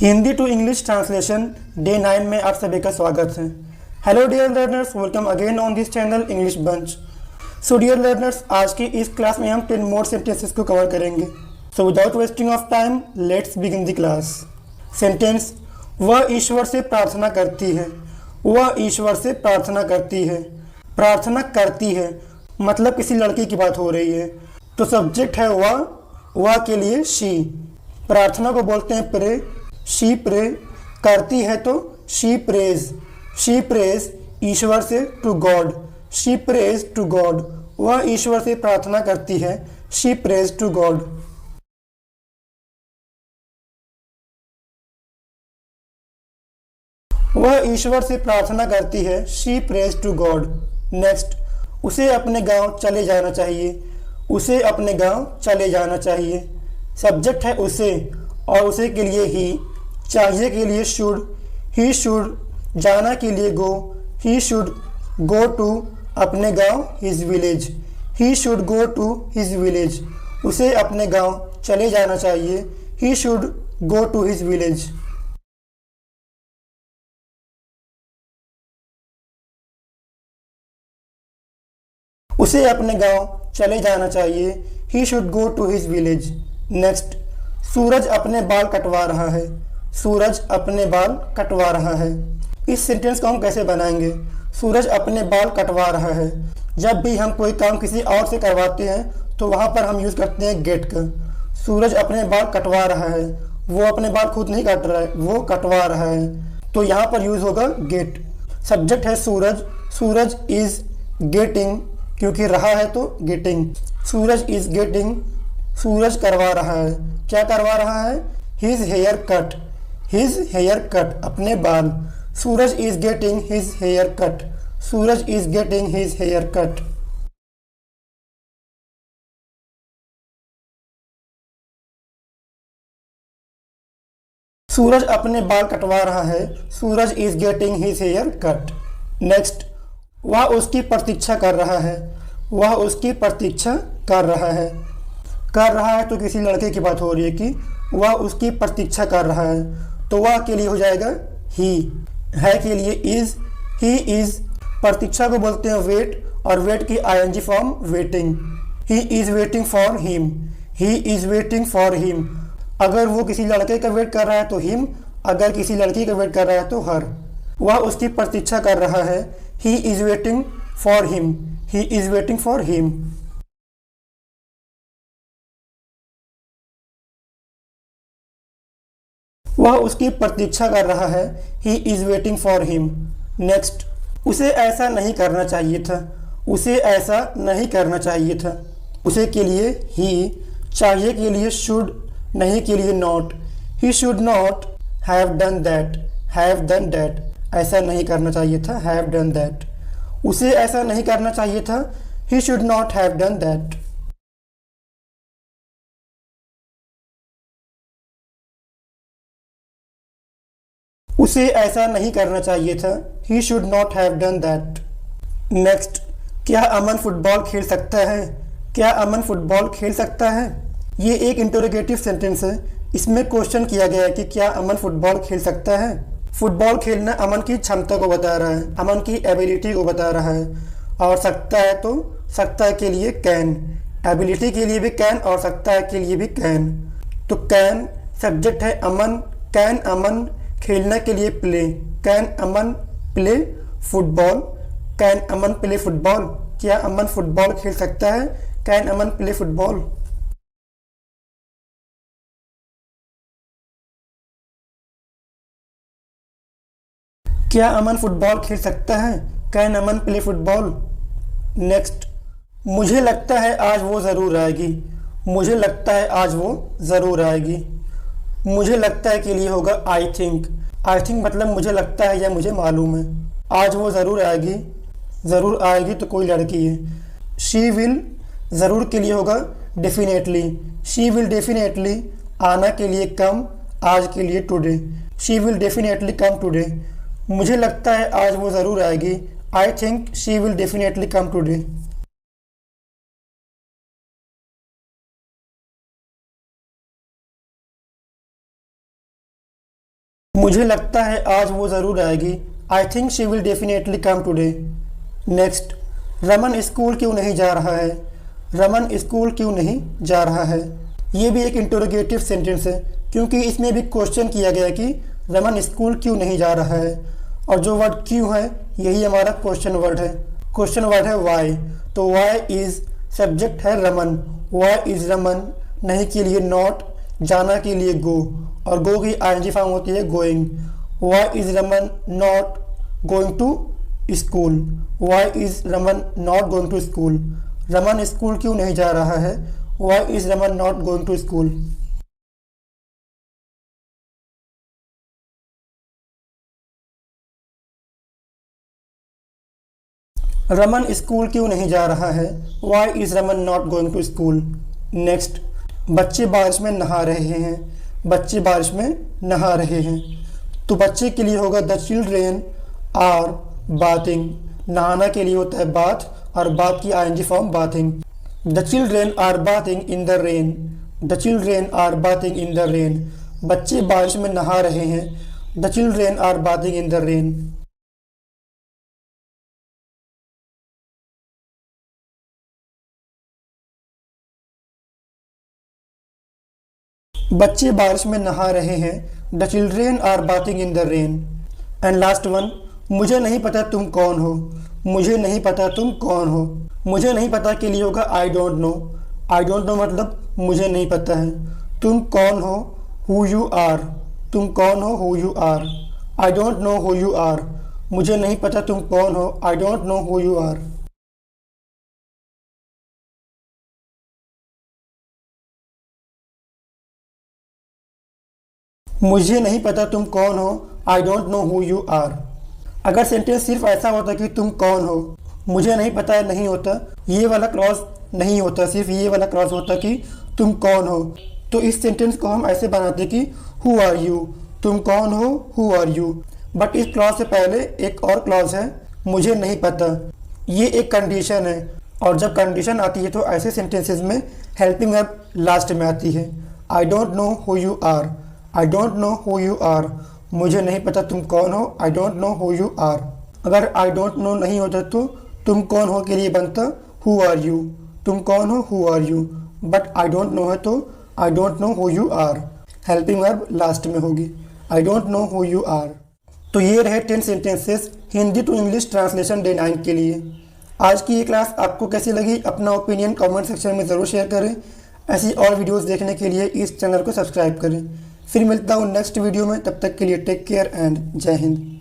Hindi to English translation day 9 में आप सभी का स्वागत है। Hello dear learners, welcome again on this channel English bunch. So dear learners, आज की इस क्लास में हम 10 मोर सेंटेंसेस को कवर करेंगे। So without wasting of time let's begin the class. Sentence, वह ईश्वर से प्रार्थना करती है। वह ईश्वर से प्रार्थना करती है। प्रार्थना करती है मतलब किसी लड़की की बात हो रही है, तो सब्जेक्ट है वह के लिए शी। प्रार्थना को बोलते हैं प्रे। शी प्रे करती है तो शी प्रेज। शी प्रेज ईश्वर से to God. She prays to God. वह ईश्वर से प्रार्थना करती है। She prays to God. वह ईश्वर से प्रार्थना करती है। She prays to God. Next, उसे अपने गांव चले जाना चाहिए। उसे अपने गांव चले जाना चाहिए। सब्जेक्ट है उसे और उसे के लिए ही। चाहिए के लिए शुड। ही शुड जाना के लिए गो। ही शुड गो टू अपने गांव his village. He should go to his village. उसे अपने गांव चले जाना चाहिए। He should go to his village. उसे अपने गांव चले जाना चाहिए। He should go to his village. Next, Suraj अपने बाल कटवा रहा है। सूरज अपने बाल कटवा रहा है। इस सेंटेंस को हम कैसे बनाएंगे? सूरज अपने बाल कटवा रहा है। जब भी हम कोई काम किसी और से करवाते हैं तो वहाँ पर हम यूज़ करते हैं गेट का। सूरज अपने बाल कटवा रहा है। वो अपने बाल खुद नहीं काट रहा है, वो कटवा रहा है, तो यहाँ पर यूज़ होगा गेट। सब्जेक्ट है सूरज। सूरज इज़ गेटिंग, क्योंकि रहा है तो getting. Suraj is getting, Suraj करवा रहा है। क्या करवा रहा है? His haircut. His haircut अपने बाल। Suraj is getting his haircut. Suraj is getting his haircut. Suraj अपने बाल कटवा रहा है। Suraj is getting his haircut. Next, वह उसकी प्रतीक्षा कर रहा है। वह उसकी प्रतीक्षा कर रहा है। कर रहा है तो किसी लड़के की बात हो रही है कि वह उसकी प्रतीक्षा कर रहा है, तो वह के लिए हो जाएगा ही। है के लिए इज। He is. प्रतीक्षा को बोलते हैं वेट, और वेट की ING form waiting. He is waiting for him. He is waiting for him. अगर वो किसी लड़के का वेट कर रहा है तो हिम, अगर किसी लड़की का वेट कर रहा है तो हर। वह उसकी प्रतीक्षा कर रहा है। ही is waiting for him. He is waiting for him. वह उसकी प्रतीक्षा कर रहा है। ही is waiting for him. Next, उसे ऐसा नहीं करना चाहिए था। उसे ऐसा नहीं करना चाहिए था। उसे के लिए ही। चाहिए के लिए शुड। नहीं के लिए not. He should not have done that. Have done that. ऐसा नहीं करना चाहिए था। Have done that. उसे ऐसा नहीं करना चाहिए था। He should not have done that. उसे ऐसा नहीं करना चाहिए था। He should not have done that. Next, क्या अमन फुटबॉल खेल सकता है? क्या अमन फुटबॉल खेल सकता है? ये एक इंटरोगेटिव सेंटेंस है। इसमें क्वेश्चन किया गया है कि क्या अमन फुटबॉल खेल सकता है। फुटबॉल खेलना अमन की क्षमता को बता रहा है, अमन की एबिलिटी को बता रहा है। और सकता है तो सकता है के लिए कैन। एबिलिटी के लिए भी कैन और सकता है के लिए भी कैन। तो कैन सब्जेक्ट है अमन। कैन अमन खेलने के लिए play. Can Aman play football. Can Aman play football. क्या अमन फुटबॉल खेल सकता है? Can Aman play football. क्या अमन फुटबॉल खेल सकता है? Can Aman play football. Next, मुझे लगता है आज वो ज़रूर आएगी। मुझे लगता है आज वो ज़रूर आएगी। मुझे लगता है के लिए होगा आई थिंक। आई थिंक मतलब मुझे लगता है या मुझे मालूम है। आज वो ज़रूर आएगी। ज़रूर आएगी तो कोई लड़की है। शी विल ज़रूर के लिए होगा डेफिनेटली। She will definitely. आना के लिए कम, आज के लिए today. She will definitely come today. मुझे लगता है आज वो ज़रूर आएगी। I think she will definitely come today. मुझे लगता है आज वो ज़रूर आएगी। I think she will definitely come today. Next, Raman school क्यों नहीं जा रहा है? रमन स्कूल क्यों नहीं जा रहा है? ये भी एक इंटरोगेटिव सेंटेंस है क्योंकि इसमें भी क्वेश्चन किया गया कि रमन स्कूल क्यों नहीं जा रहा है, और जो वर्ड क्यों है यही हमारा क्वेश्चन वर्ड है। क्वेश्चन वर्ड है वाई, तो वाई इज सब्जेक्ट है रमन। वाई इज रमन नहीं के लिए नॉट, जाना के लिए गो, और गो की आईएनजी फॉर्म होती है going. Why is Raman not going to school? Why is Raman not going to school? रमन स्कूल क्यों नहीं जा रहा है? Why is Raman not going to school? रमन स्कूल क्यों नहीं जा रहा है? Why is Raman not going to school? Next, बच्चे बारिश में नहा रहे हैं। बच्चे बारिश में नहा रहे हैं, तो बच्चे के लिए होगा द चिल्ड्रेन आर बाथिंग। नहाना के लिए होता है बाथ, और बाथ की ING form bathing. The children are bathing in the rain. The children are bathing in the rain. बच्चे बारिश में नहा रहे हैं। The children are bathing in the rain. बच्चे बारिश में नहा रहे हैं। The children are bathing in the rain. And last one, मुझे नहीं पता तुम कौन हो। मुझे नहीं पता तुम कौन हो। मुझे नहीं पता के लिए होगा आई don't no. I don't no मतलब मुझे नहीं पता है। तुम कौन हो, हु यू आर। तुम कौन हो, who you are. I don't know who you are. मुझे नहीं पता तुम कौन हो, I don't know who you are. मुझे नहीं पता तुम कौन हो, I don't know who you are. अगर सेंटेंस सिर्फ ऐसा होता कि तुम कौन हो, मुझे नहीं पता नहीं होता, ये वाला क्लॉज नहीं होता, सिर्फ ये वाला क्लॉज होता कि तुम कौन हो, तो इस सेंटेंस को हम ऐसे बनाते कि हु आर यू। तुम कौन हो, हु आर यू। बट इस क्लॉज से पहले एक और क्लॉज है, मुझे नहीं पता। ये एक कंडीशन है, और जब कंडीशन आती है तो ऐसे सेंटेंसेस में हेल्पिंग वर्ब लास्ट में आती है। I don't know who you are. I don't know who you are. मुझे नहीं पता तुम कौन हो, I don't know who you are. अगर आई डोंट नो नहीं होता तो तुम कौन हो के लिए बनता हु आर यू। तुम कौन हो, who are you. But I don't know है तो I don't know who you are. Helping verb last में होगी, I don't know who you are. तो ये रहे 10 sentences Hindi to English translation day 9 के लिए। आज की ये क्लास आपको कैसी लगी, अपना ओपिनियन कमेंट सेक्शन में ज़रूर शेयर करें। ऐसी और वीडियोस देखने के लिए इस चैनल को सब्सक्राइब करें। फिर मिलता हूँ नेक्स्ट वीडियो में, तब तक के लिए टेक केयर एंड जय हिंद।